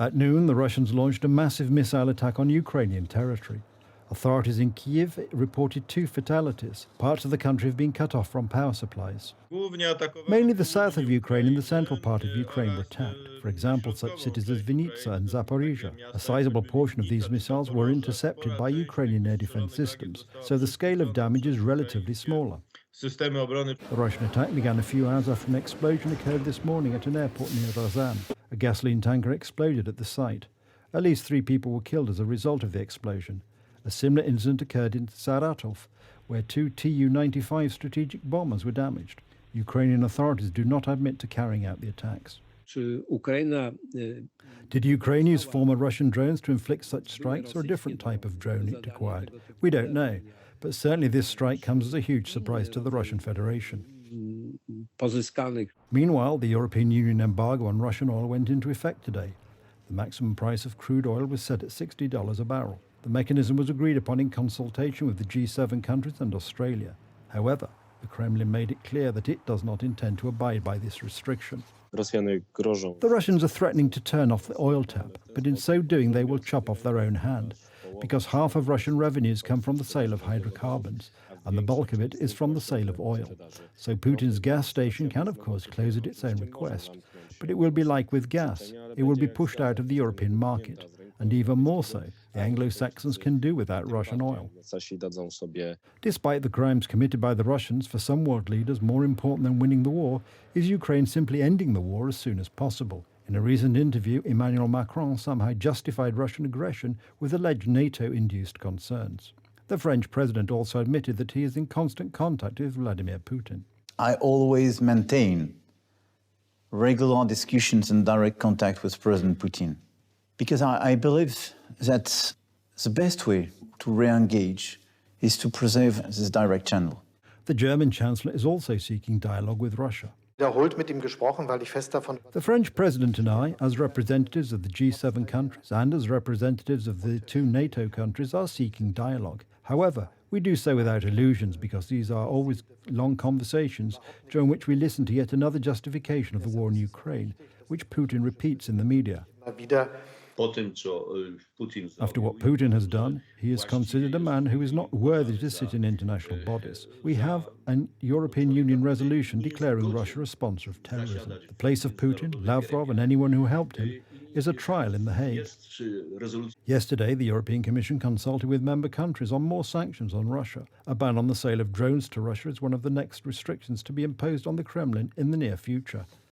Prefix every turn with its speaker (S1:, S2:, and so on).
S1: At noon, the Russians launched a massive missile attack on Ukrainian territory. Authorities in Kiev reported 2 fatalities. Parts of the country have been cut off from power supplies. Mainly the south of Ukraine and the central part of Ukraine were attacked. For example, such cities as Vinnytsia and Zaporizhia. A sizable portion of these missiles were intercepted by Ukrainian air defense systems, so the scale of damage is relatively smaller. The Russian attack began a few hours after an explosion occurred this morning at an airport near Rozan. A gasoline tanker exploded at the site. At least 3 people were killed as a result of the explosion. A similar incident occurred in Saratov, where 2 Tu-95 strategic bombers were damaged. Ukrainian authorities do not admit to carrying out the attacks. Did Ukraine use former Russian drones to inflict such strikes, or a different type of drone it acquired? We don't know, but certainly this strike comes as a huge surprise to the Russian Federation. Meanwhile, the European Union embargo on Russian oil went into effect today. The maximum price of crude oil was set at $60 a barrel. The mechanism was agreed upon in consultation with the G7 countries and Australia. However, the Kremlin made it clear that it does not intend to abide by this restriction. The Russians are threatening to turn off the oil tap, but in so doing they will chop off their own hand, because half of Russian revenues come from the sale of hydrocarbons, and the bulk of it is from the sale of oil. So Putin's gas station can, of course, close at its own request, but it will be like with gas. It will be pushed out of the European market, and even more so, the Anglo-Saxons can do without Russian oil. Despite the crimes committed by the Russians, for some world leaders, more important than winning the war is Ukraine simply ending the war as soon as possible. In a recent interview, Emmanuel Macron somehow justified Russian aggression with alleged NATO-induced concerns. The French president also admitted that he is in constant contact with Vladimir Putin.
S2: I always maintain regular discussions and direct contact with President Putin, because I believe that the best way to re-engage is to preserve this direct channel.
S1: The German Chancellor is also seeking dialogue with Russia. The French president and I, as representatives of the G7 countries and as representatives of the 2 NATO countries, are seeking dialogue. However, we do so without illusions, because these are always long conversations during which we listen to yet another justification of the war in Ukraine, which Putin repeats in the media. After what Putin has done, he is considered a man who is not worthy to sit in international bodies. We have a European Union resolution declaring Russia a sponsor of terrorism. The place of Putin, Lavrov and anyone who helped him is a trial in The Hague. Yesterday, the European Commission consulted with member countries on more sanctions on Russia. A ban on the sale of drones to Russia is one of the next restrictions to be imposed on the Kremlin in the near future.